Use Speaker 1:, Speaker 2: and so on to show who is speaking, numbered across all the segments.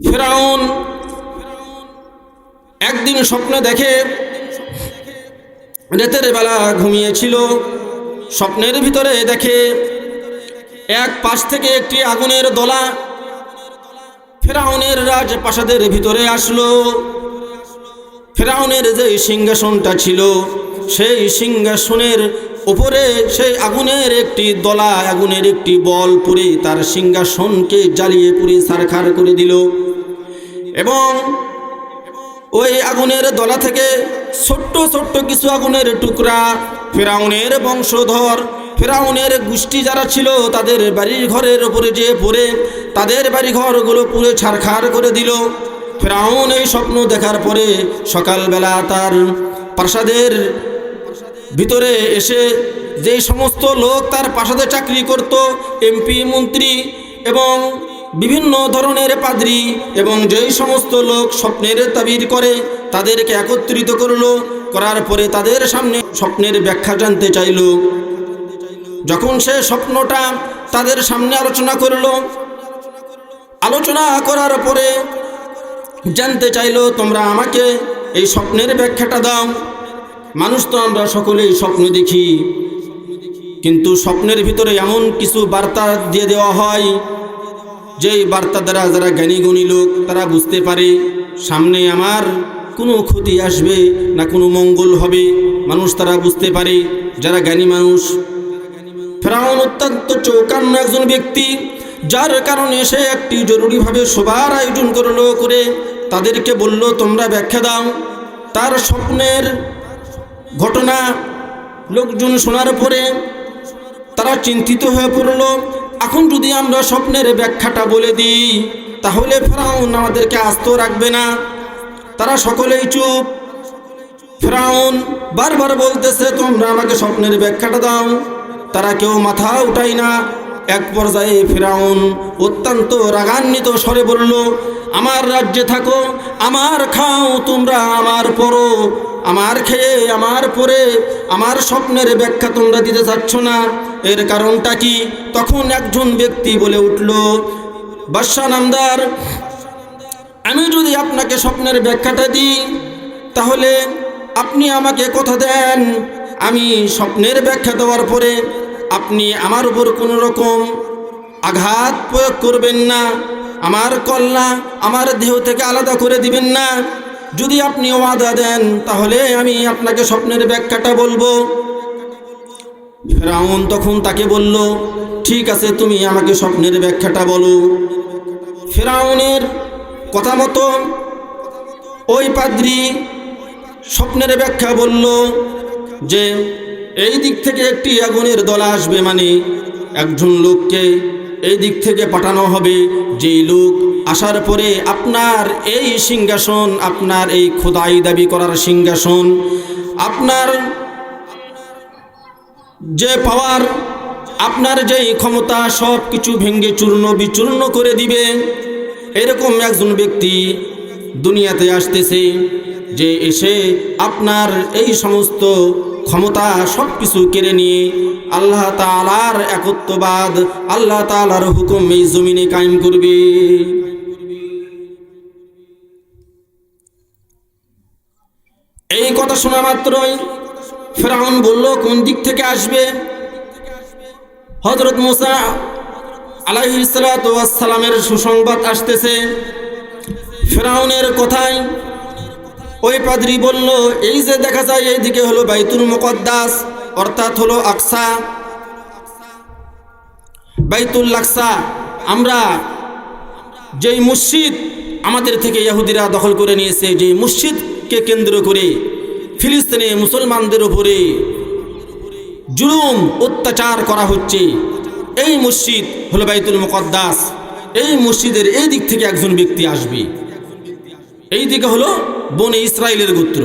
Speaker 1: ফিরআউন একদিন স্বপ্নে দেখে, রাতের বেলা ঘুমিয়েছিল, স্বপ্নের ভিতরে দেখে এক পাশ থেকে একটি আগুনের দলা ফিরআউনের রাজপ্রাসাদের ভিতরে আসলো। ফিরআউনের যে সিংহাসনটা ছিল, সেই সিংহাসনের উপরে সেই আগুনের একটি দলা, আগুনের একটি বল পুড়ে তার সিংহাসনকে জ্বালিয়ে পুড়ে ছারখার করে দিল। এবং ওই আগুনের দলা থেকে ছোট্ট ছোট্ট কিছু আগুনের টুকরা ফিরআউনের বংশধর, ফিরআউনের গোষ্ঠী যারা ছিল, তাদের বাড়ি ঘরের উপরে যে পড়ে তাদের বাড়ি ঘরগুলো পুড়ে ছারখার করে দিল। ফিরআউন এই স্বপ্ন দেখার পরে সকালবেলা তার প্রাসাদের ভিতরে এসে যে সমস্ত লোক তার প্রাসাদে চাকরি করত, এমপি, মন্ত্রী এবং বিভিন্ন ধরনের পাদ্রী এবং যেই সমস্ত লোক স্বপ্নের তাবির করে, তাদেরকে একত্রিত করলো। করার পরে তাদের সামনে স্বপ্নের ব্যাখ্যা জানতে চাইল। যখন সে স্বপ্নটা তাদের সামনে আলোচনা করলো, আলোচনা করার পরে জানতে চাইল, তোমরা আমাকে এই স্বপ্নের ব্যাখ্যাটা দাও। মানুষ তো আমরা সকলেই স্বপ্ন দেখি, কিন্তু স্বপ্নের ভিতরে এমন কিছু বার্তা দিয়ে দেওয়া হয়, যেই বার্তা দ্বারা যারা জ্ঞানী গুণী লোক তারা বুঝতে পারে সামনে আমার কোনো ক্ষতি আসবে না কোনো মঙ্গল হবে। মানুষ তারা বুঝতে পারে, যারা জ্ঞানী মানুষ। ফিরআউন অত্যন্ত চৌকান্ন একজন ব্যক্তি, যার কারণে সে একটি জরুরিভাবে সবার আয়োজন করলো, করে তাদেরকে বলল, তোমরা ব্যাখ্যা দাও। তার স্বপ্নের ঘটনা লোকজন শোনার পরে তারা চিন্তিত হয়ে পড়ল, এখন যদি আমরা স্বপ্নের ব্যাখ্যাটা বলে দিই তাহলে ফিরআউন আমাদেরকে আস্ত রাখবে না। তারা সকলেই চুপ। ফিরআউন বারবার বলতেছে, তোমরা আমাকে স্বপ্নের ব্যাখ্যাটা দাও। তারা কেউ মাথা উঠায় না। এক পর্যায়ে ফিরআউন অত্যন্ত রাগান্বিত স্বরে বলল, আমার রাজ্যে থাকো, আমার খাও, তোমরা আমার পরো, আমার খেয়ে আমার পরে আমার স্বপ্নের ব্যাখ্যা তোমরা দিতে চাচ্ছ না, এর কারণটা কি? তখন একজন ব্যক্তি বলে উঠল, বাদশা নামদার, আমি যদি আপনাকে স্বপ্নের ব্যাখ্যাটা দিই তাহলে আপনি আমাকে কথা দেন, আমি স্বপ্নের ব্যাখ্যা দেওয়ার পরে আপনি আমার উপর কোনো রকম আঘাত প্রয়োগ করবেন না, আমার কল্লা আমার দেহ থেকে আলাদা করে দিবেন না। যদি আপনি ওয়াদা দেন তাহলে আমি আপনাকে স্বপ্নের ব্যাখ্যাটা বলবো। ফিরআউন তখন তাকে বলল, ঠিক আছে, তুমি আমাকে স্বপ্নের ব্যাখ্যাটা বলো। ফিরআউনের কথা মতো ওই পাদ্রী স্বপ্নের ব্যাখ্যা বলল যে এই দিক থেকে একটি আগুনের দলা আসবে, মানে একজন লোককে এই দিক থেকে পাঠানো হবে, যেই লোক আসার পরে আপনার এই সিংহাসন, আপনার এই খোদাই দাবি করার সিংহাসন, আপনার যে পাওয়ার, আপনার যেই ক্ষমতা, সব কিছু ভেঙে চূর্ণ বিচূর্ণ করে দিবে। এরকম একজন ব্যক্তি দুনিয়াতে আসতেছে, যে এসে আপনার এই সমস্ত ক্ষমতা সব কিছু কেড়ে নিয়ে আল্লাহ তাআলার একত্ববাদ, আল্লাহ তাআলার হুকুম এই জমিনে কায়েম করবে। এই কথা শোনা মাত্রই ফিরআউন বলল, কোন দিক থেকে আসবে? হযরত মুসা আলাইহিস সালাতু ওয়াস সালামের সুসংবাদ আসতেছে। ফিরআউনের কথায় ওই পাদ্রী বলল, এই যে দেখা যায় এইদিকে হলো বাইতুল মুকদ্দাস, অর্থাৎ হলো আকসা, বাইতুল আকসা। আমরা যেই মসজিদ আমাদের থেকে ইহুদিরা দখল করে নিয়েছে, যে মসজিদকে কেন্দ্র করে ফিলিস্তিনে মুসলমানদের উপরে জুলুম অত্যাচার করা হচ্ছে, এই মসজিদ হলো বাইতুল মুকদ্দাস। এই মসজিদের এই দিক থেকে একজন ব্যক্তি আসবে, এই দিকে হলো বনে ইসরাইলের গোত্র।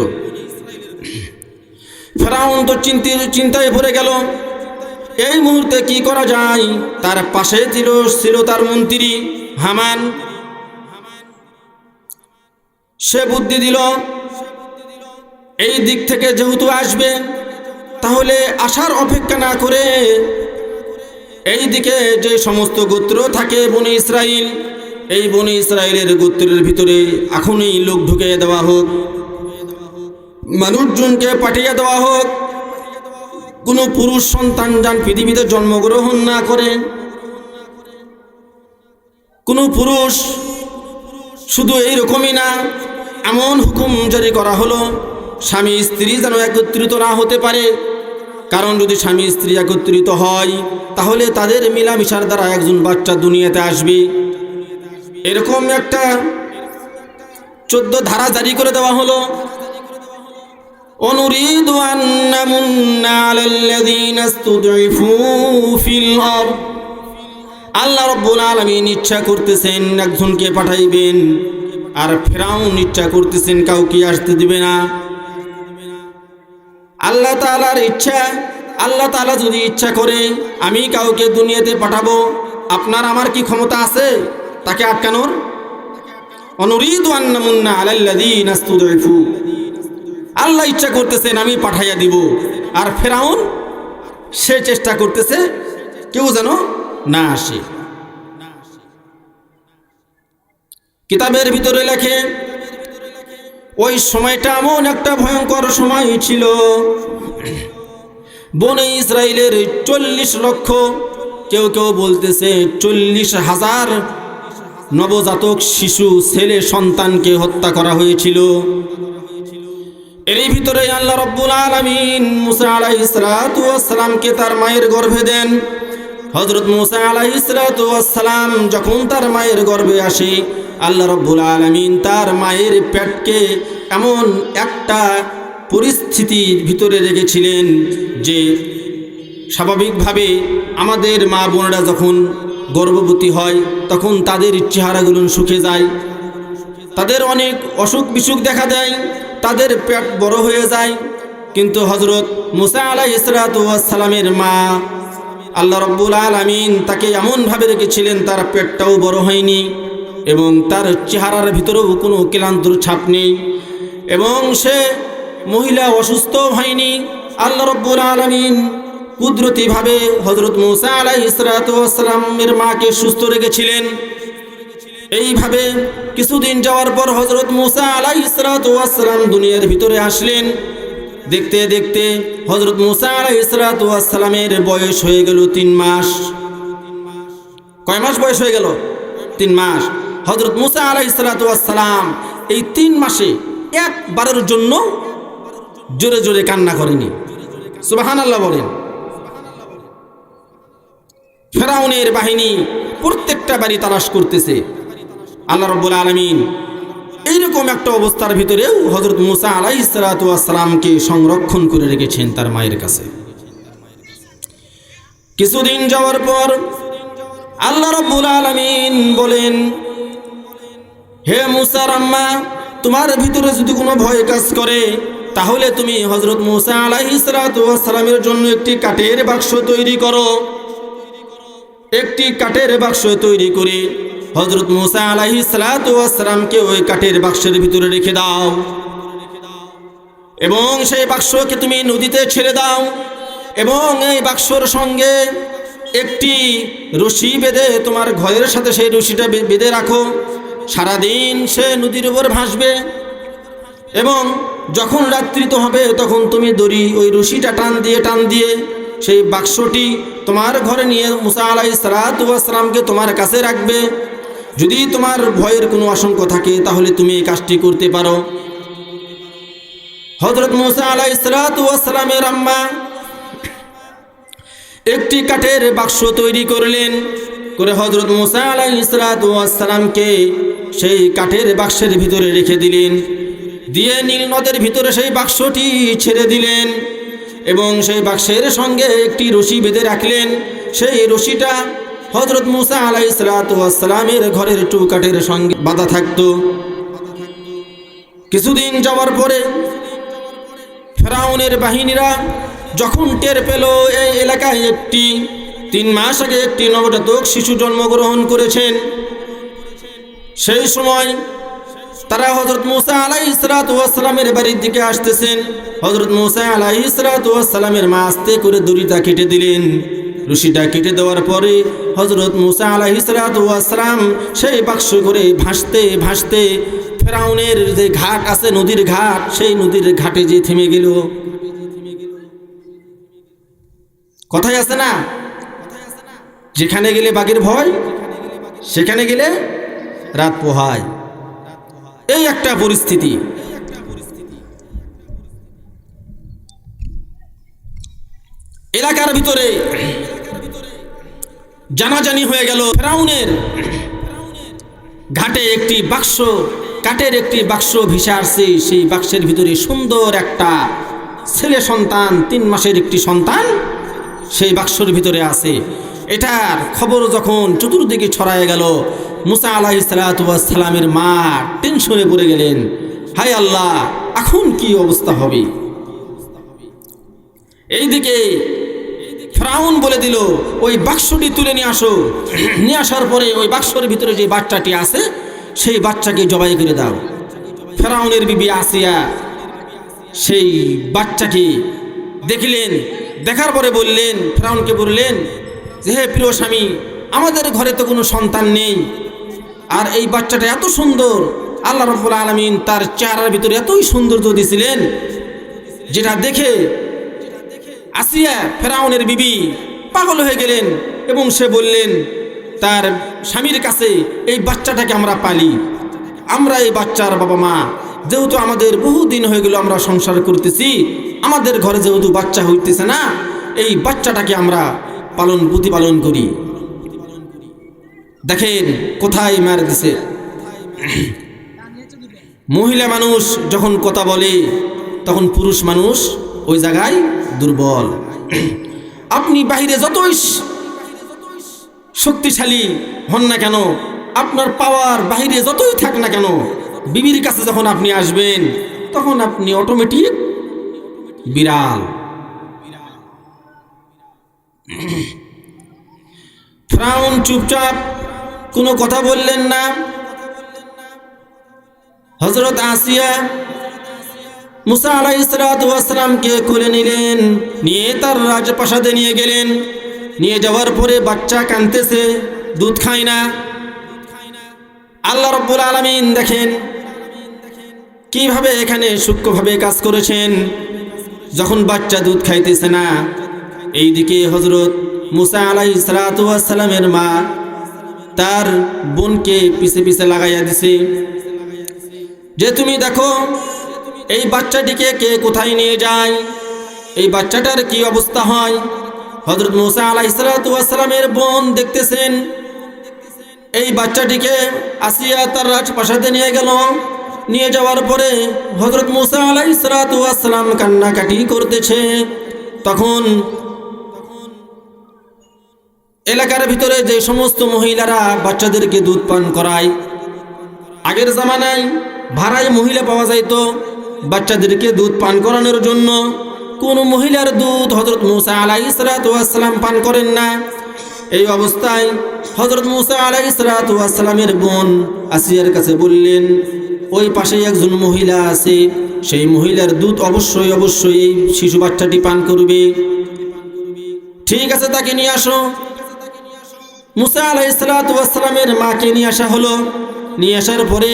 Speaker 1: ফিরআউন তো চিন্তায় পড়ে গেল, এই মুহূর্তে কি করা যায়? তার পাশে ছিল তার মন্ত্রী হামান। সে বুদ্ধি দিল, এই দিক থেকে যেহেতু আসবে, তাহলে আসার অপেক্ষা না করে এই দিকে যে সমস্ত গোত্র থাকে বনে ইসরাইল, এই বনি ইসরায়েলের গোত্রের ভিতরে এখনই লোক ঢুকিয়ে দেওয়া হোক, মানুষজনকে পাঠিয়ে দেওয়া হোক, কোনো পুরুষ সন্তান যান পৃথিবীতে জন্মগ্রহণ না করে। কোনো পুরুষ শুধু এইরকমই না, এমন হুকুম জারি করা হলো স্বামী স্ত্রী যেন একত্রিত না হতে পারে। কারণ যদি স্বামী স্ত্রী একত্রিত হয় তাহলে তাদের মিলামিশার দ্বারা একজন বাচ্চা দুনিয়াতে আসবে। এরকম একটা 14 ধারা জারি করে দেওয়া হলো। অনুরিদু আন নামুন্না আলাল্লাযীনা ইসতুদঈফু ফিল আরদ। আল্লাহ রাব্বুল আলামিন ইচ্ছা করতেছেন একজনকে পাঠাইবেন, আর ফিরআউন ইচ্ছা করতেছেন কাউকে আসতে দিবে না। আল্লাহ তাআলার ইচ্ছা, আল্লাহ তাআলা যদি ইচ্ছা করে আমি কাউকে দুনিয়াতে পাঠাবো, আপনার আমার কি ক্ষমতা আছে তাকে আটকানোর? অনুরিদু আন নামুন্না আলাল্লাযীনা ইসতুদঈফু। আল্লাহ ইচ্ছা করতেছেন আমি পাঠাইয়া দিব, আর ফিরআউন সে চেষ্টা করতেছে কেউ যেন না আসে। কিতাবের ভিতরে লেখে ওই সময়টা এমন একটা ভয়ঙ্কর সময় ছিল। বনে ইসরায়েলের 40 লক্ষ, কেউ কেউ বলতেছে 40,000 নবজাতক শিশু ছেলে সন্তানকে হত্যা করা হয়েছিল। এরই ভিতরে আল্লাহ রাব্বুল আলামিন মুসা আলাইহিস সালাতু ওয়াস সালামকে তার মায়ের গর্ভে দেন। হযরত মুসা আলাইহিস সালাতু ওয়াস সালাম যখন তার মায়ের গর্ভে আসে, আল্লাহ রাব্বুল আলামিন তার মায়ের পেটকে এমন একটা পরিস্থিতির ভিতরে রেখেছিলেন যে স্বাভাবিকভাবে আমাদের মা বোনেরা যখন গর্ভবতী হয় তখন তাদের চেহারাগুলো শুকিয়ে যায়, তাদের অনেক অসুখ বিসুখ দেখা দেয়, তাদের পেট বড় হয়ে যায়। কিন্তু হযরত মুসা আলাইহিস সালাতু ওয়াস সালামের মা আল্লাহ রাব্বুল আলামিন তাকে এমনভাবে রেখেছিলেন তার পেটটাও বড় হয়নি এবং তার চেহারার ভিতরেও কোনো ক্লান্তির ছাপ নেই, এবং সে মহিলা অসুস্থ হয়নি। আল্লাহ রাব্বুল আলামিন কুদরতিভাবে হযরত মুসা আলাইহিস সালাতু ওয়াস সালামের মাকে সুস্থ রেখেছিলেন। এইভাবে কিছুদিন যাওয়ার পর হযরত মুসা আলাইহিস সালাতু ওয়াস সালাম দুনিয়ার ভিতরে আসলেন। দেখতে দেখতে হযরত মুসা আলাইহিস সালাতু ওয়াস সালামের বয়স হয়ে গেল 3 মাস। কয় মাস বয়স হয়ে গেল? 3 মাস। হযরত মুসা আলাইহিস সালাতু ওয়াস সালাম এই 3 মাসে একবারের জন্য জোরে জোরে কান্না করেনি। সুবহানাল্লাহ বলেন। ফিরআউনের বাহিনী প্রত্যেকটা বাড়ি তালাশ করতেছে। আল্লাহ রাব্বুল আলামিন এইরকম একটা অবস্থার ভিতরেও হযরত মুসা আলাইহিস সালাতু ওয়াস সালামকে সংরক্ষণ করে রেখেছেন তার মায়ের কাছে। কিছুদিন যাওয়ার পর আল্লাহ রাব্বুল আলামিন বলেন, হে মুসার আম্মা, তোমার ভিতরে যদি কোনো ভয় কাজ করে তাহলে তুমি হযরত মুসা আলাইহিস সালাতু ওয়াস সালামের জন্য একটি কাঠের বাক্স তৈরি করো। একটি কাঠের বাক্স তৈরি করে হযরত মুসা আলাইহিস সালাতু ওয়াস সালামকে ওই কাঠের বাক্সের ভিতরে রেখে দাও এবং সেই বাক্সকে তুমি নদীতে ছেড়ে দাও, এবং এই বাক্সর সঙ্গে একটি রশি বেঁধে তোমার ঘরের সাথে সেই রশিটা বেঁধে রাখো। সারাদিন সে নদীর উপর ভাসবে এবং যখন রাত্রিত হবে তখন তুমি দড়ি ওই রশিটা টান দিয়ে সেই বাক্সটি তোমার ঘরে নিয়ে মুসা আলাইহিস সালাতু ওয়াস সালামকে তোমার কাছে রাখবে। যদি তোমার ভয়ের কোনো আশঙ্কা থাকে তাহলে তুমি এই কাজটি করতে পারো। হযরত মুসা আলাইহিস সালাতু ওয়াস সালামের আম্মা একটি কাঠের বাক্স তৈরি করলেন, করে হযরত মুসা আলাইহিস সালাতু ওয়াস সালামকে সেই কাঠের বাক্সের ভিতরে রেখে দিলেন। দিয়ে নীল নদের ভিতরে সেই বাক্সটি ছেড়ে দিলেন এবং সেই বাক্সের সঙ্গে একটি রশি বেঁধে রাখলেন। সেই রশিটা হযরত মুসা আলাইহিস সালাতু ওয়াস সালামের ঘরের চৌকাঠের সঙ্গে বাঁধা থাকত। কিছুদিন যাওয়ার পরে ফিরআউনের বাহিনীরা যখন টের পেল এই এলাকায় 3 মাস আগে একটি নবজাতক শিশু জন্মগ্রহণ করেছেন, সেই সময় তারা হযরত মুসা আলাইহিস সালাতু ওয়াস সালামের বাড়ির দিকে আসতেছেন। হযরত মুসা আলাইহিস সালাতু ওয়াস সালামের মা আস্তে করে দড়িটা কেটে দিলেন রশিটা কেটে দেওয়ার পরে হযরত মুসা আলাইহিস সালাতু ওয়াস সালাম সেই বাক্স করে ভাসতে ভাসতে ফেরাউনের যে ঘাট আছে, নদীর ঘাট, সেই নদীর ঘাটে যে থেমে গেল। কথাই আছে না, যেখানে গেলে বাঘের ভয়, সেখানে গেলে রাত পোহায়। এই একটা পরিস্থিতি। এলাকার ভিতরে জানাজানি হয়ে গেল ফেরাউনের ঘাটে একটি বাক্স, কাঠের একটি বাক্স ভেসে আসছে। সেই বাক্সের ভিতরে সুন্দর একটা ছেলে সন্তান, 3 মাসের একটি সন্তান সেই বাক্সের ভিতরে আছে। এটার খবর যখন চতুর্দিকে ছড়ায় গেল, মুসা আলাইহিস সালাতু ওয়াস সালামের মা টেনশনে পড়ে গেলেন, হায় আল্লাহ, এখন কি অবস্থা হবে। এইদিকে ফেরাউন বলে দিল, ওই বাক্সটি তুলে নিয়ে আসো। নিয়ে আসার পরে ওই বাক্সের ভিতরে যে বাচ্চাটি আছে সেই বাচ্চাকে জবাই করে দাও। ফেরাউনের বিবি আসিয়া সেই বাচ্চাকে দেখলেন, দেখার পরে বললেন, ফেরাউনকে বললেন যে, হে প্রিয় স্বামী, আমাদের ঘরে তো কোনো সন্তান নেই, আর এই বাচ্চাটা এত সুন্দর, আল্লাহ রাব্বুল আলামিন তার চেহারার ভিতরে এতই সৌন্দর্য দিয়েছিলেন, যেটা দেখে আসিয়া ফেরাউনের বিবি পাগল হয়ে গেলেন এবং সে বললেন তার স্বামীর কাছে, এই বাচ্চাটাকে আমরা পালি, আমরা এই বাচ্চার বাবা মা, যেহেতু আমাদের বহুদিন হয়ে গেল আমরা সংসার করতেছি, আমাদের ঘরে যেহেতু বাচ্চা হইতেছে না, এই বাচ্চাটাকে আমরা প্রতিপালন করি। দেখেন কোথায় মার দিছে। মহিলা মানুষ যখন কথা বলে তখন পুরুষ মানুষ ওই জায়গায় দুর্বল। আপনি বাহিরে যতই শক্তিশালী হন না কেন, আপনার পাওয়ার বাহিরে যতই থাক না কেন, বিবির কাছে যখন আপনি আসবেন তখন আপনি অটোমেটিক বিড়াল। ফেরাউন চুপচাপ কোনো কথা বললেন না। হযরত আসিয়া মুসা আলাইহিস সালাতু ওয়াস সালামকে কোলে নিলেন, নিয়ে তার রাজপ্রাসাদে নিয়ে গেলেন। নিয়ে যাওয়ার পরে বাচ্চা কাঁদতেছে, দুধ খায় না। আল্লাহ রাব্বুল আলামিন দেখেন কিভাবে এখানে সূক্ষ্মভাবে কাজ করেছেন। যখন বাচ্চা দুধ খাইতেছে না, এইদিকে হযরত মুসা আলাইহিস সালাতু ওয়াস সালামের মা তার বোনকে পিছে পিছে লাগাইয়া দিছে যে, তুমি দেখো এই বাচ্চাটিকে কে কোথায় নিয়ে যায়, এই বাচ্চাটার কি অবস্থা হয়। হযরত মুসা আলাইহিস সালাতু ওয়াস সালামের বোন দেখতেছেন এই বাচ্চাটিকে আসিয়া তার রাজপ্রাসাদে নিয়ে গেল। নিয়ে যাওয়ার পরে হযরত মুসা আলাইহিস সালাতু ওয়াস সালাম কান্নাকাটি করতেছে। তখন এলাকার ভিতরে যে সমস্ত মহিলারা বাচ্চাদেরকে দুধ পান করায়, আগের জামানায় ভাড়ায় মহিলা পাওয়া যাইত বাচ্চাদেরকে দুধ পান করানোর জন্য। কোন মহিলার দুধ হযরত মুসা আলাইহিস সালাতু ওয়াস সালাম পান করেন না। এই অবস্থায় হযরত মুসা আলাইহিস সালাতু ওয়াস সালামের বোন আসিয়ার কাছে বললেন, ওই পাশে একজন মহিলা আছে, সেই মহিলার দুধ অবশ্যই অবশ্যই এই শিশু বাচ্চাটি পান করবে। ঠিক আছে, তাকে নিয়ে আসো। মুসা আলাইহিস সালাতু ওয়াস সালামের মাকে নিয়ে আসা হলো। নিয়ে আসার পরে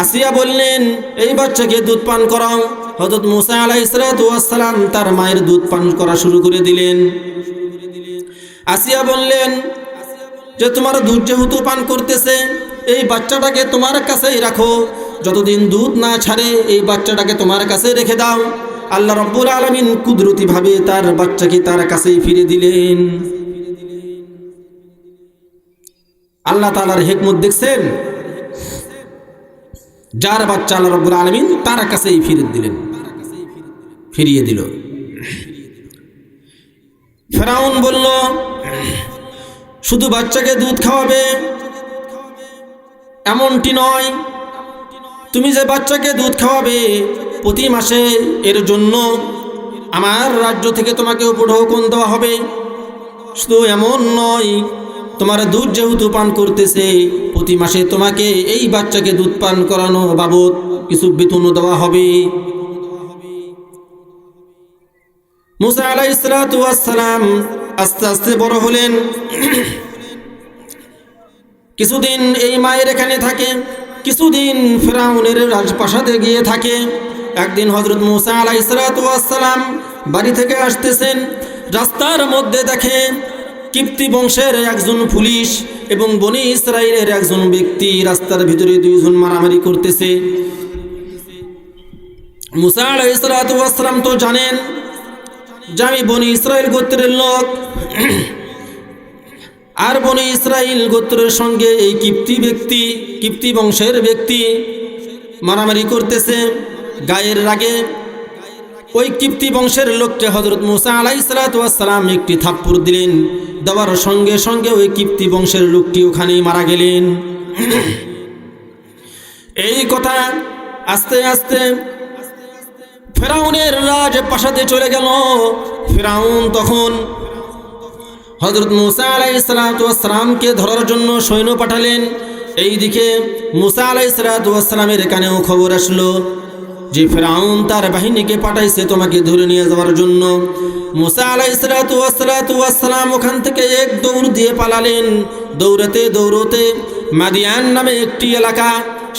Speaker 1: আসিয়া বললেন, এই বাচ্চাকে দুধ পান করাও। হযরত মুসা আলাইহিস সালাতু ওয়াস সালাম তার মায়ের দুধ পান করা শুরু করে দিলেন। আসিয়া বললেন যে, তোমার দুধ যেহেতু পান করতেছে, এই বাচ্চাটাকে তোমার কাছেই রাখো, যতদিন দুধ না ছাড়ে এই বাচ্চাটাকে তোমার কাছে রেখে দাও। আল্লাহ রাব্বুল আলামিন কুদরতিভাবে তার বাচ্চাকে তার কাছেই ফিরে দিলেন। আল্লাহ তাআলার হিকমত দেখছেন, যার বাচ্চা আল্লাহ রাব্বুল আলামিন তার কাছেই ফিরিয়ে দিল। ফেরাউন বলল, শুধু বাচ্চাকে দুধ খাওয়াবে এমনটি নয়, তুমি যে বাচ্চাকে দুধ খাওয়াবে প্রতি মাসে এর জন্য আমার রাজ্য থেকে তোমাকে উপঢৌকন দেওয়া হবে। শুধু এমন নয়, তোমার দুধ যেহেতু পান করতেছে, প্রতি মাসে তোমাকে এই বাচ্চাকে দুধ পান করানো বাবদ কিছু বেতনও দেওয়া হবে। মুসা আলাইহিস সালাতু ওয়াস সালাম আস্তে আস্তে বড় হলেন। কিছুদিন এই মায়ের এখানে থাকে, কিছুদিন ফেরাউনের রাজপ্রাসাদে গিয়ে থাকে। একদিন হযরত মূসা আলাইহিস সালাতু ওয়াস সালাম বাড়ি থেকে আসতেছেন, রাস্তার মধ্যে দেখে কিপ্তি বংশের একজন পুলিশ এবং বনি ইসরাইলের একজন ব্যক্তি রাস্তার ভিতরে দুইজন মারামারি করতেছে। মূসা আলাইহিস সালাতু ওয়াস সালাম তো জানেন যে আমি বনি ইসরাইল গোত্রের লোক, আর বনি ইসরাইল গোত্রের সঙ্গে এই কিপ্তি বংশের ব্যক্তি মারামারি করতেছে। গায়ের রাগে ওই কিপ্তি বংশের লোককে হযরত মূসা আলাইহিস সালাতু ওয়াস সালাম একটি থাপ্পড় দিলেন। দেওয়ার সঙ্গে সঙ্গে ওই কিপ্তি বংশের লোকটি ওখানেই মারা গেলেন। এই কথা আস্তে আস্তে ফেরাউনের রাজপ্রাসাদে চলে গেল। ফেরাউন তখন হযরত মূসা আলাইহিস সালাতু ওয়াস সালামকে ধরার জন্য সৈন্য পাঠালেন। এইদিকে মূসা আলাইহিস সালাতু ওয়াস সালামের কানেও খবর আসলো যে ফেরাউন তার বাহিনীকে পাঠাইছে তোমাকে ধরে নিয়ে যাওয়ার জন্য। মূসা আলাইহিস সালাতু ওয়াস সালাম ওখান থেকে এক দৌড় দিয়ে পালালেন। দৌড়াতে দৌড়াতে মাদিয়ান নামে একটি এলাকা,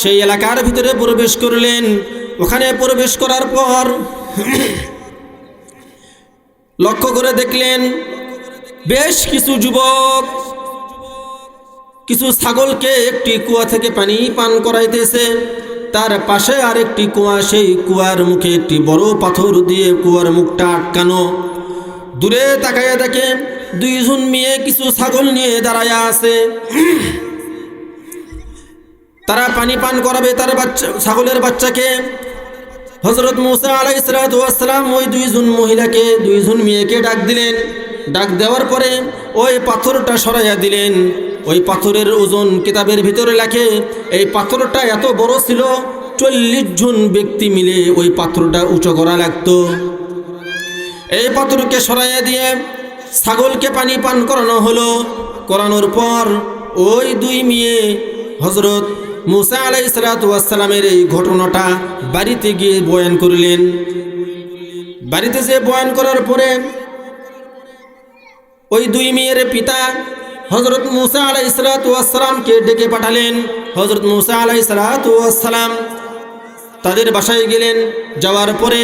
Speaker 1: সেই এলাকার ভিতরে প্রবেশ করলেন। ওখানে প্রবেশ করার পর লক্ষ্য করে দেখলেন বেশ কিছু যুবক কিছু ছাগলকে একটি কুয়া থেকে পানি পান করাইতেছে। তার পাশে আরেকটি কুয়া, সেই কুয়ার মুখে একটি বড় পাথর দিয়ে কুয়ার মুখটা আটকানো। দূরে তাকাইয়া দেখে দুইজন মেয়ে কিছু ছাগল নিয়ে দাঁড়ায়া আছে। তারা পানি পান করাবে তার ছাগলের বাচ্চাকে। হযরত মূসা আলাইহিস সালাতু ওয়াস সালাম ওই দুইজন মহিলাকে, দুইজন মেয়েকে ডাক দিলেন। ডাক দেওয়ার পরে ওই পাথরটা সরাইয়া দিলেন। ওই পাথরের ওজন কিতাবের ভিতরে লেখে এই পাথরটা এত বড় ছিল 40 জন ব্যক্তি মিলে ওই পাথরটা উঁচু করা লাগতো। এই পাথরকে সরাইয়া দিয়ে ছাগলকে পানি পান করানো হলো। করানোর পর ওই দুই মেয়ে হযরত মূসা আলাইহিস সালাতু ওয়াস সালামের এই ঘটনাটা বাড়িতে গিয়ে বয়ান করলেন। বাড়িতে যে বয়ান করার পরে ওই দুই মেয়ের পিতা হযরত মূসা আলাইহিস সালাতু ওয়াস সালামকে ডেকে পাঠালেন। হযরত মূসা আলাইহিস সালাতু ওয়াস সালাম তাদের বাসায় গেলেন। যাওয়ার পরে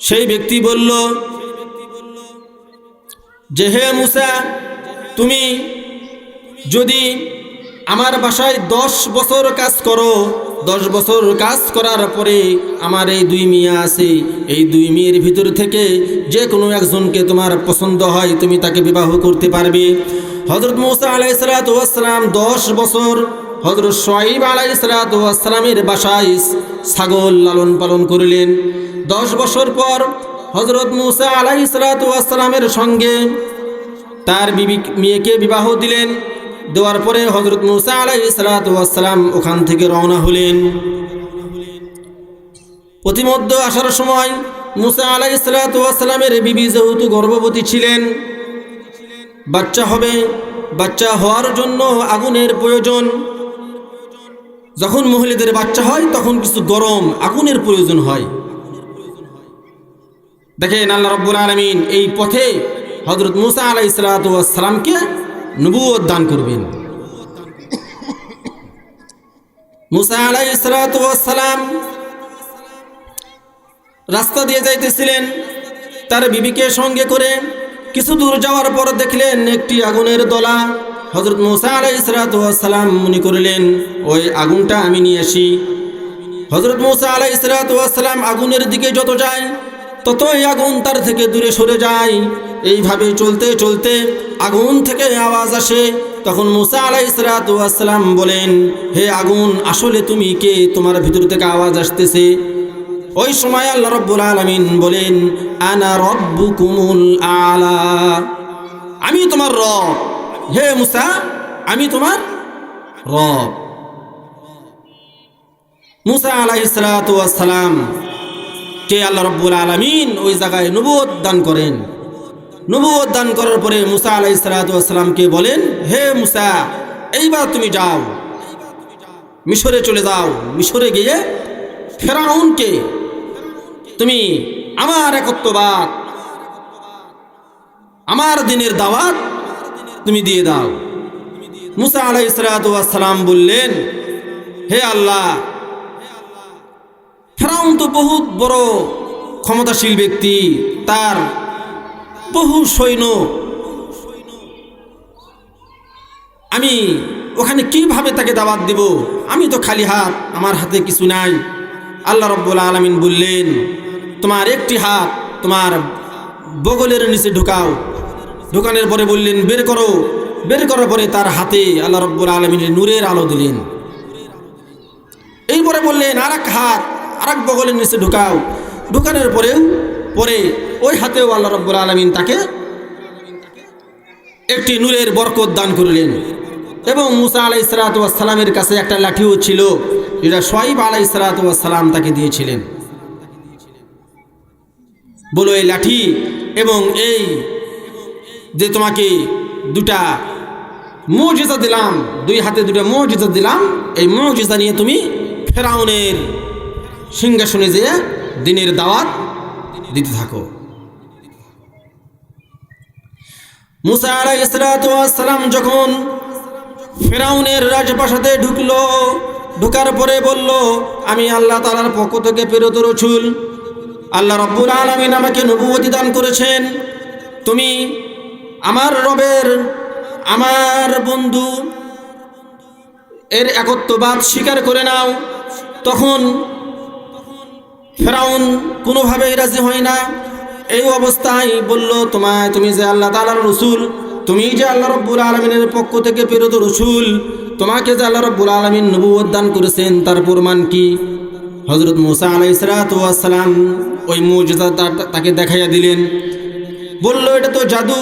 Speaker 1: সেই ব্যক্তি বলল যে হে মূসা, তুমি যদি আমার বাসায় 10 বছর কাজ করো, 10 বছর কাজ করার পরে আমার এই দুই মেয়ে আছে, এই দুই মেয়ের ভিতর থেকে যে কোনো একজনকে তোমার পছন্দ হয় তুমি তাকে বিবাহ করতে পারবে। হযরত মূসা আলাইহিস সালাতু ওয়াস সালাম 10 বছর হযরত শুআয়ব আলাইহিস সালাতু ওয়াস সালামের বাসায় ছাগল লালন পালন করলেন। 10 বছর পর হযরত মূসা আলাইহিস সালাতু ওয়াস সালামের সঙ্গে তার মেয়েকে বিবাহ দিলেন। দেওয়ার পরে হযরত মূসা আলাইহিস সালাতু ওয়াস সালাম ওখান থেকে রওনা হলেন। প্রতিমধ্যে আসার সময় মূসা আলাইহিস সালাতু ওয়াস সালামের বিবি যেহেতু গর্ভবতী ছিলেন, বাচ্চা হবে, বাচ্চা হওয়ার জন্য আগুনের প্রয়োজন। যখন মহিলাদের বাচ্চা হয় তখন কিছু গরম আগুনের প্রয়োজন হয়। দেখেন আল্লাহ রাব্বুল আলামিন এই পথে হযরত মূসা আলাইহিস সালাতু ওয়াস সালামকে নবুয়ত দান করবেন। মূসা আলাইহিস সালাতু ওয়াস সালাম রাস্তা দিয়ে যাইতেছিলেন তার বিবিকে সঙ্গে করে। কিছু দূর যাওয়ার পর দেখলেন একটি আগুনের দলা। হযরত মূসা আলাইহিস সালাতু ওয়াস সালাম মনে করলেন ওই আগুনটা আমি নিয়ে আসি। হযরত মূসা আলাইহিস সালাতু ওয়াস সালাম আগুনের দিকে যত যায় ততই আগুন তার থেকে দূরে সরে যায়। এইভাবে চলতে চলতে আগুন থেকে আওয়াজ আসে। তখন মূসা আলাইহিস সালাতু ওয়াস সালাম বলেন, হে আগুন, আসলে তুমি কে? তোমার ভিতর থেকে আওয়াজ আসতেছে। ওই সময় আল্লাহ রাব্বুল আলামিন বলেন, আনা রাব্বুকুমুল আলা, আমি তোমার রব। হে মূসা, আমি তোমার রব। মূসা আলাইহিস সালাতু ওয়াস সালাম কে আল্লাহ রাব্বুল আলামিন ওই জায়গায় নবুয়ত দান করেন। নবুয়ত দান করার পরে মূসা আলাইহিস সালাতু ওয়াস সালামকে বলেন, হে মূসা, এইবার তুমি যাও, মিশরে চলে যাও। মিশরে গিয়ে ফেরাউনকে তুমি আমার একত্ববাদ, আমার দিনের দাওয়াত তুমি দিয়ে দাও। মুসা আলাইহিস সালাম বললেন, হে আল্লাহ, ফেরাউন তো বহুত বড় ক্ষমতাশীল ব্যক্তি, তার বহু সৈন্য, আমি ওখানে কিভাবে তাকে দাওয়াত দেব? আমি তো খালি হাত, আমার হাতে কিছু নাই। আল্লাহ রাব্বুল আলামিন বললেন, তোমার একটি হাত তোমার বগলের নিচে ঢুকাও। ঢুকানোর পরে বললেন, বের করো। বের করার পরে তার হাতে আল্লাহ রাব্বুল আলামিন নূরের আলো দিলেন। এইপরে বললেন, আরেক হাত আরেক বগলের নিচে ঢুকাও। ঢুকানোর পরে ওই হাতেও আল্লাহ রাব্বুল আলামিন তাকে একটি নূরের বরকত দান করলেন। এবং মুসা আলাইহিস সালামের কাছে একটা লাঠিও ছিল, যেটা শুআয়ব আলাইহিস সালাম তাকে দিয়েছিলেন। বলো, এই লাঠি এবং এই যে তোমাকে দুটা মুজিজা দিলাম, দুই হাতে দুটা মুজিজা দিলাম, এই মুজিজা নিয়ে তুমি ফেরাউনের সিংহাসনে যেয়ে দিনের দাওয়াত দিতে থাকো। মুসা আলাইহিস সালাম যখন ফেরাউনের রাজপ্রাসাদে ঢুকলো, ঢুকার পরে বলল, আমি আল্লাহ তাআলার পক্ষ থেকে প্রেরিত রাসূল, আল্লাহ রাব্বুল আলামিন আমাকে নবুয়তি দান করেছেন, তুমি আমার রবের, আমার বন্ধু এর একত্ববাদ স্বীকার করে নাও। তখন ফেরাউন কোনোভাবেই রাজি হয় না। এই অবস্থায় বলল, তুমি যে আল্লাহ তাআলার রাসূল, তুমি যে আল্লাহ রাব্বুল আলামিনের পক্ষ থেকে প্রেরিত রাসূল, তোমাকে যে আল্লাহ রাব্বুল আলামিন নবুয়ত দান করেছেন তার প্রমাণ কি? হযরত মুসা আলাইহিস সালাম ওই মুজিজা তাকে দেখাইয়া দিলেন। বলল, এটা তো জাদু।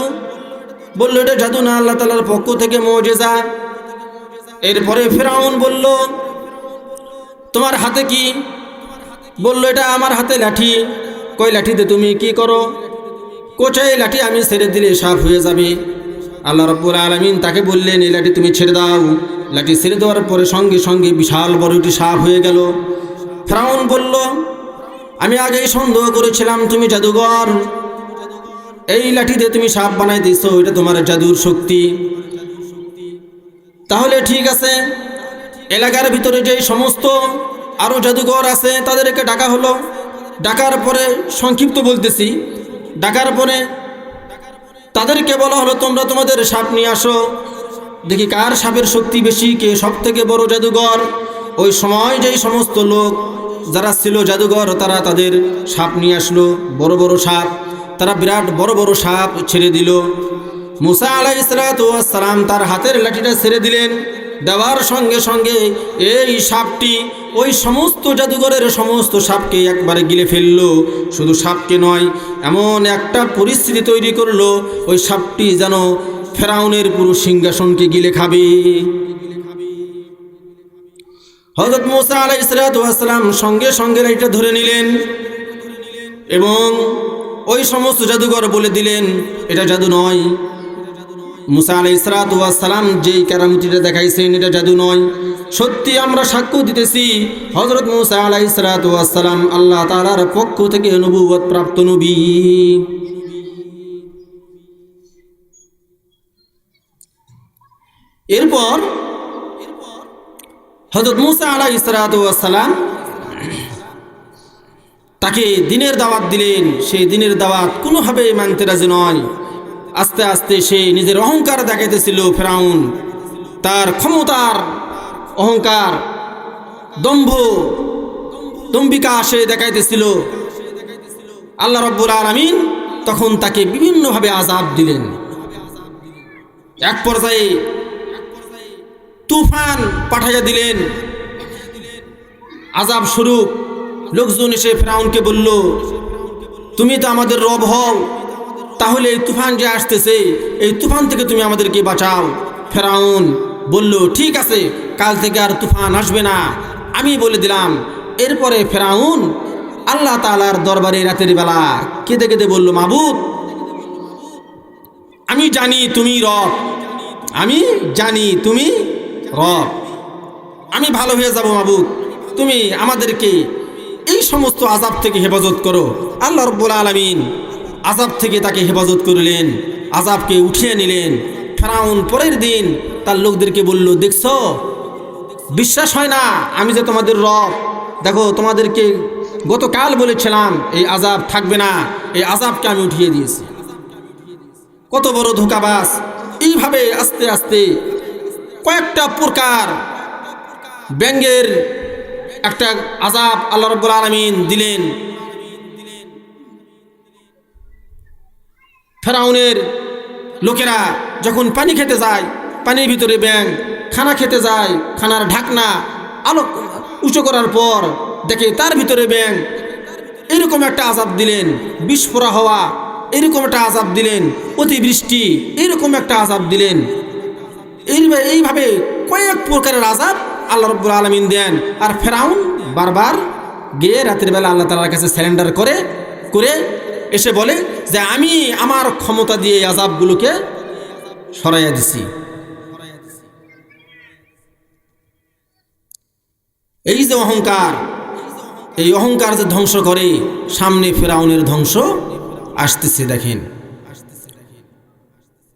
Speaker 1: বলল, এটা জাদু না, আল্লাহ তাআলার পক্ষ থেকে মুজিজা। এরপরে ফেরাউন বলল, তোমার হাতে কি? বলল, এটা আমার হাতে লাঠি। কই, লাঠিতে তুমি কি করো? কোচাই লাঠি আমি ছেড়ে দিলে সাফ হয়ে যাবে। আল্লাহ রাব্বুল আলামিন তাকে বললেন, এই লাঠি তুমি ছেড়ে দাও। লাঠি ছেড়ে দেওয়ার পরে সঙ্গে সঙ্গে বিশাল বড়টি সাপ হয়ে গেল। ফেরাউন বলল, আমি আগেই সন্দেহ করেছিলাম তুমি জাদুঘর, এই লাঠি দিয়ে তুমি সাপ বানাই দিয়েছো, এটা তোমার জাদুর শক্তি। তাহলে ঠিক আছে, এলাকার ভিতরে যে সমস্ত আরও জাদুঘর আছে তাদেরকে ডাকা হলো। ডাকার পরে, সংক্ষিপ্ত বলতেছি, ডাকার পরে তাদেরকে বলা হলো, তোমরা তোমাদের সাপ নিয়ে আসো, দেখি কার সাপের শক্তি বেশি, কে সব থেকে বড় জাদুঘর। ওই সময় যেই সমস্ত লোক যারা ছিল জাদুঘর, তারা তাদের সাপ নিয়ে আসলো, বড় বড় সাপ। তারা বিরাট বড় বড় সাপ ছেড়ে দিল। মুসা আলাইহিস সালাম তার হাতের লাঠিটা ছেড়ে দিলেন। দেওয়ার সঙ্গে সঙ্গে এই সাপটি ওই সমস্ত জাদুঘরের সমস্ত সাপকে একবারে গিলে ফেললো। শুধু সাপকে নয়, এমন একটা পরিস্থিতি তৈরি করলো, ওই সাপটি যেন ফেরাউনের পুরো সিংহাসনকে গিলে খাবে। হযরত মুসা আলাইহিস সালাম সঙ্গে সঙ্গে লাঠিটা ধরে নিলেন এবং ওই সমস্ত জাদুঘর বলে দিলেন, এটা জাদু নয়। মুসা আলাইহিস সালাম যেই কেরামতিটা দেখাইছেন, এটা জাদু নয়, সত্যি আমরা সাক্ষ্য দিতেছি হযরত মুসা আলাইহিস সালাম আল্লাহ তাআলার পক্ষ থেকে নবুয়ত প্রাপ্ত নবী। এরপর হযরত মুসা আলাইহিস সালাম তাকে দিনের দাওয়াত দিলেন। সেই দিনের দাওয়াত কোনোভাবে মানতে রাজি নয়। আস্তে আস্তে সে নিজের অহংকার দেখাইতেছিল। ফেরাউন তার ক্ষমতার অহংকার, দম্ভিকা সে দেখাইতেছিল। আল্লাহ রাব্বুল আলামিন তখন তাকে বিভিন্নভাবে আযাব দিলেন। এক পর্যায়ে তুফান পাঠাইয়া দিলেন আযাব স্বরূপ। লোকজন এসে ফেরাউনকে বলল, তুমি তো আমাদের রব হও, তাহলে এই তুফান যে আসতেছে, এই তুফান থেকে তুমি আমাদেরকে বাঁচাও। ফেরাউন বলল, ঠিক আছে, কাল থেকে আর তুফান আসবে না, আমি বলে দিলাম। এরপরে ফেরাউন আল্লাহ তাআলার দরবারে রাতের বেলা কেঁদে কেঁদে বলল, মাবুদ, আমি জানি তুমি রব, আমি জানি তুমি রব, আমি ভালো হয়ে যাব মাবুদ, তুমি আমাদেরকে এই সমস্ত আযাব থেকে হেফাজত করো। আল্লাহ রাব্বুল আলামিন আযাব থেকে তাকে হেফাজত করলেন। আযাবকে উঠিয়ে নিলেন। ফেরাউন পরের দিন তার লোকদেরকে বলল, দেখছো, বিশ্বাস হয় না আমি যে তোমাদের রব, দেখো তোমাদেরকে গতকাল বলেছিলাম এই আযাব থাকবে না, এই আযাবকে আমি উঠিয়ে দিয়েছি। কত বড় ধোঁকাবাজ! এইভাবে আস্তে আস্তে কয়েকটা প্রকার ব্যঙ্গের একটা আযাব আল্লাহ রাব্বুল আলামিন দিলেন। ফেরাউনের লোকেরা যখন পানি খেতে যায়, পানির ভিতরে ব্যাঙ, খানা খেতে যায়, খানার ঢাকনা আলো উঁচু করার পর দেখে তার ভিতরে ব্যাঙ, এরকম একটা আযাব দিলেন। বিস্ফোরা হওয়া, এরকম একটা আযাব দিলেন। অতিবৃষ্টি, এরকম একটা আযাব দিলেন। এইভাবে কয়েক প্রকারের আযাব আল্লাহ রাব্বুল আলামিন দেন। আর ফেরাউন বারবার গিয়ে রাতের বেলা আল্লাহ তাআলার কাছে সারেন্ডার করে এসে বলে যে আমি আমার ক্ষমতা দিয়ে এই আযাবগুলোকে সরাইয়া দিছি। এই যে অহংকার, এই অহংকার যে ধ্বংস করে, সামনে ফেরাউনের ধ্বংস আসতেছে। দেখেন,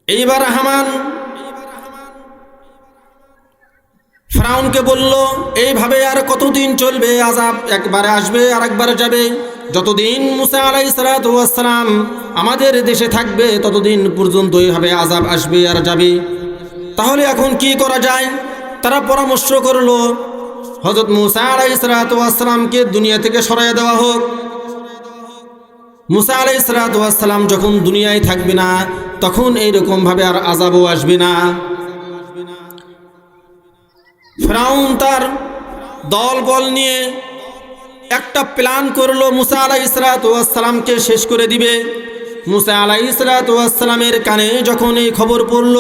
Speaker 1: এইবার হামান ফেরাউনকে বলল, এইভাবে আর কতদিন চলবে আযাব? একবারে আসবে আর একবারে যাবে। যতদিন মুসা আলাইহিস সালাতু ওয়াস সালাম আমাদের দেশে থাকবে ততদিন পর্যন্ত এইভাবে আযাব আসবে আর যাবে। তাহলে এখন কি করা যায়? তারা পরামর্শ করলো, হযরত মুসা আলাইহিস সালাতু ওয়াস সালামকে দুনিয়া থেকে সরাইয়া দেওয়া হোক। মুসা আলাইহিস সালাতু ওয়াস সালাম যখন দুনিয়ায় থাকবে না, তখন এইরকম ভাবে আর আযাবও আসবে না। ফেরাউন তার দল বল নিয়ে একটা প্ল্যান করলো, মুসা আলাইহিস সালাতু ওয়াস সালামকে শেষ করে দিবে। মুসা আলাইহিস সালাতু ওয়াস সালামের কানে যখন এই খবর পড়ল,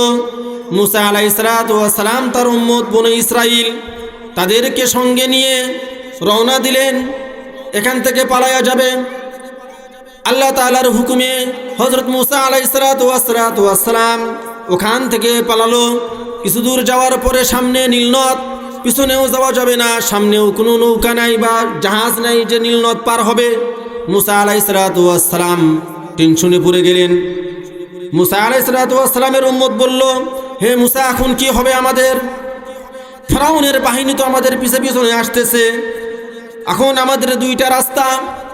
Speaker 1: মুসা আলাইহিস সালাতু ওয়াস সালাম তার উম্মত বনি ইসরাইল তাদেরকে সঙ্গে নিয়ে রওনা দিলেন। এখান থেকে পালায়া যাবে। আল্লাহ তাআলার হুকুমে হযরত মুসা আলাইহিস সালাতু ওয়াস সালাম ওখান থেকে পালালো। কিছু দূর যাওয়ার পরে সামনে নীলনদ, পিছনেও যাওয়া যাবে না, সামনেও কোনো নৌকা নাই বা জাহাজ নাই যে নীলনদ পার হবে। মুসা আলাইহিস সালাতু ওয়াস সালাম টেনশনে পড়ে গেলেন। মুসা আলাইহিস সালাতু ওয়াস সালামের উম্মত বলল, হে মুসা, এখন কি হবে আমাদের? ফেরাউনের বাহিনী তো আমাদের পিছনে আসতেছে। এখন আমাদের দুইটা রাস্তা,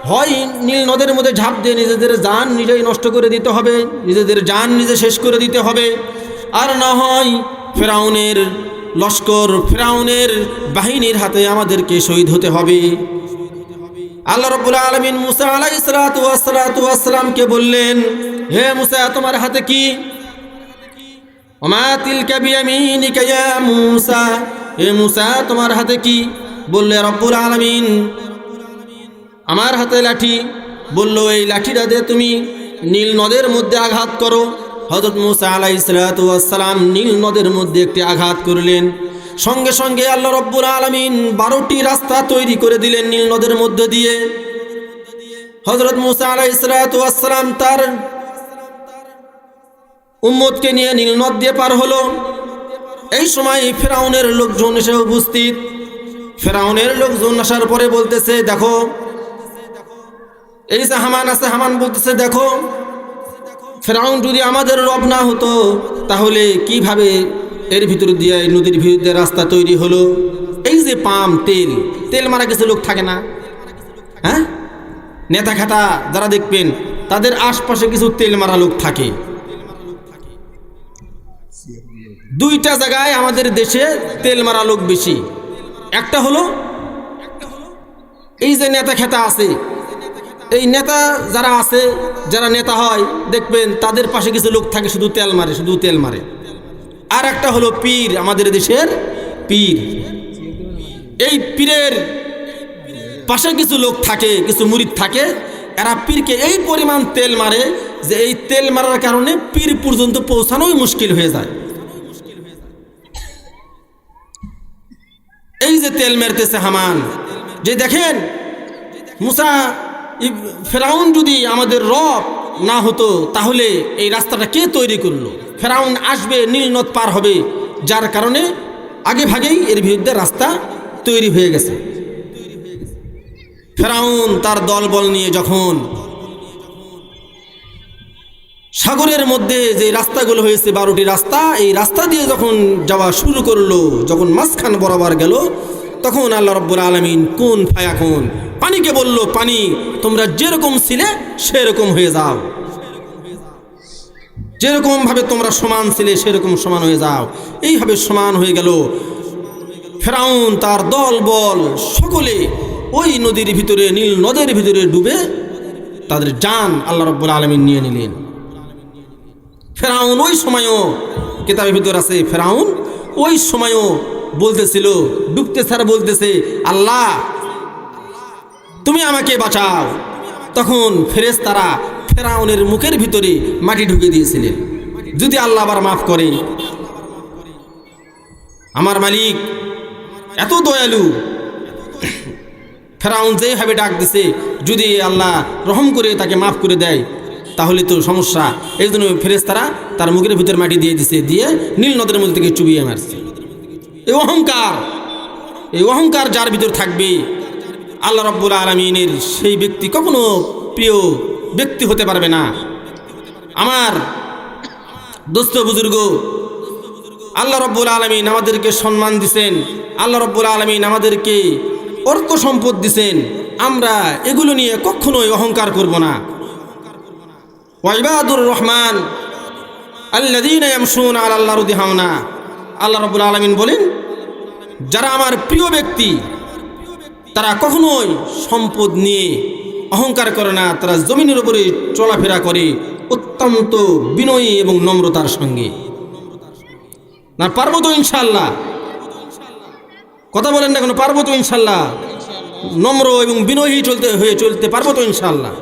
Speaker 1: হয় নীল নদের মধ্যে ঝাঁপ দিয়ে নিজেদের জান নিজেই নষ্ট করে দিতে হবে, নিজেদের জান নিজে শেষ করে দিতে হবে, আর না হয় ফেরাউনের লস্কর, ফেরাউনের বাহিনীর হাতে আমাদেরকে শহীদ হতে হবে। আল্লাহ রাব্বুল আলামিন মুসা আলাইহিস সালাতু ওয়াস সালামকে বললেন, হে মুসা, তোমার হাতে কি? ওমা তিলকা বিয়ামিনিকা ইয়া মুসা, হে মুসা, তোমার হাতে কি? বললে রব্বুল আলামিন, আমার হাতে লাঠি। বলল, এই লাঠিটা দিয়ে তুমি নীল নদের মধ্যে আঘাত করো। হযরত মুসা আলাইহিস সালাতু ওয়াস সালাম নীল নদের মধ্যে একটি আঘাত করলেন। সঙ্গে সঙ্গে আল্লাহ রাব্বুল আলামিন 12টি রাস্তা তৈরি করে দিলেন নীল নদের মধ্যে দিয়ে। হযরত মুসা আলাইহিস সালাতু ওয়াস সালাম তার উম্মতকে নিয়ে নীল নদ দিয়ে পার হলো। এই সময় ফেরাউনের লোকজন এসে উপস্থিত। ফেরাউনের লোকজন আসার পরে বলতেছে, দেখো, এই যে হামান আছে, হামান বলতেছে, দেখো, ফেরাউন যদি আমাদের রব না হতো তাহলে কিভাবে এর ভিতর দিয়ে নদীর ভিতরে রাস্তা তৈরি হলো? এই যে পাম তেল মারা কিছু লোক থাকে না, হ্যাঁ, নেতা খাতা যারা দেখবেন তাদের আশপাশে কিছু তেল মারা লোক থাকে। দুইটা জায়গায় আমাদের দেশে তেল মারা লোক বেশি। একটা হলো এই যে নেতা খেতা আছে, এই নেতা যারা আছে, যারা নেতা হয় দেখবেন তাদের পাশে কিছু লোক থাকে শুধু তেল মারে। আর একটা হলো পীর, আমাদের দেশের পীর। এই পীরের পাশে কিছু লোক থাকে, কিছু মুরিদ থাকে, এরা পীরকে এই পরিমাণ তেল মারে যে এই তেল মারার কারণে পীর পর্যন্ত পৌঁছানোই মুশকিল হয়ে যায়। এই যে তেল মেরতেছে হামান, যে দেখেন মুসা, ফেরাউন যদি আমাদের রব না হতো তাহলে এই রাস্তাটা কে তৈরি করলো? ফেরাউন আসবে, নীল নদ পার হবে, যার কারণে আগে ভাগেই এর বিরুদ্ধে রাস্তা তৈরি হয়ে গেছে। ফেরাউন তার দলবল নিয়ে যখন সাগরের মধ্যে যে রাস্তাগুলো হয়েছে 12টি রাস্তা, এই রাস্তা দিয়ে যখন যাওয়া শুরু করলো, যখন মাঝখান বরাবর গেল, তখন আল্লাহ রাব্বুল আলামিন কোন ফায়াকুন পানিকে বলল, পানি তোমরা যেরকম ছিলে সেরকম হয়ে যাও, যেরকম ভাবে তোমরা সমান ছিলে সেরকম সমান হয়ে যাও। এইভাবে সমান হয়ে গেল। ফেরাউন তার দল বল সকলে ওই নদীর ভিতরে, নীল নদের ভিতরে ডুবে তাদের জান আল্লাহ রাব্বুল আলামিন নিয়ে নিলেন। ফেরাউন ওই সময়ও, কিতাবের ভিতর আছে, ফেরাউন ওই সময়ও বলতেছিল, ডুবতে স্যার বলতেছে, আল্লাহ তুমি আমাকে বাঁচাও। তখন ফেরেশতারা ফেরাউনের মুখের ভিতরে মাটি ঢুকে দিয়েছিলেন, যদি আল্লাহ আবার মাফ করে। আমার মালিক এত দয়ালু, ফেরাউন যেভাবে ডাক দিছে, যদি আল্লাহ রহম করে তাকে মাফ করে দেয় তাহলে তো সমস্যা। এই জন্য ফেরেশতারা তার মুখের ভিতর মাটি দিয়ে দিছে, দিয়ে নীল নদের মধ্যে থেকে চুবিয়ে মারছে। এই অহংকার যার ভিতর থাকবে, আল্লাহ রাব্বুল আলামিনের সেই ব্যক্তি কখনো প্রিয় ব্যক্তি হতে পারবে না। আমার দোস্ত বুজুর্গ, আল্লাহ রাব্বুল আলামিন আমাদেরকে সম্মান দিছেন, আল্লাহ রাব্বুল আলামিন আমাদেরকে অর্থ সম্পদ দিছেন, আমরা এগুলো নিয়ে কখনোই অহংকার করব না। ওয়াইবাদুর রহমান আল্লাযীনা ইয়ামশুনা আলাল আরদি হাওনা, আল্লাহ রাব্বুল আলামিন বলেন, যারা আমার প্রিয় ব্যক্তি তারা কখনোই সম্পদ নিয়ে অহংকার করে না, তারা জমিনের উপরে চলাফেরা করে অত্যন্ত বিনয়ী এবং নম্রতার সঙ্গে। না পারবো তো ইনশাআল্লাহ? কথা বলেন না কেন? পারবো তো ইনশাআল্লাহ? নম্র এবং বিনয়ী চলতে পারবো তো ইনশাআল্লাহ?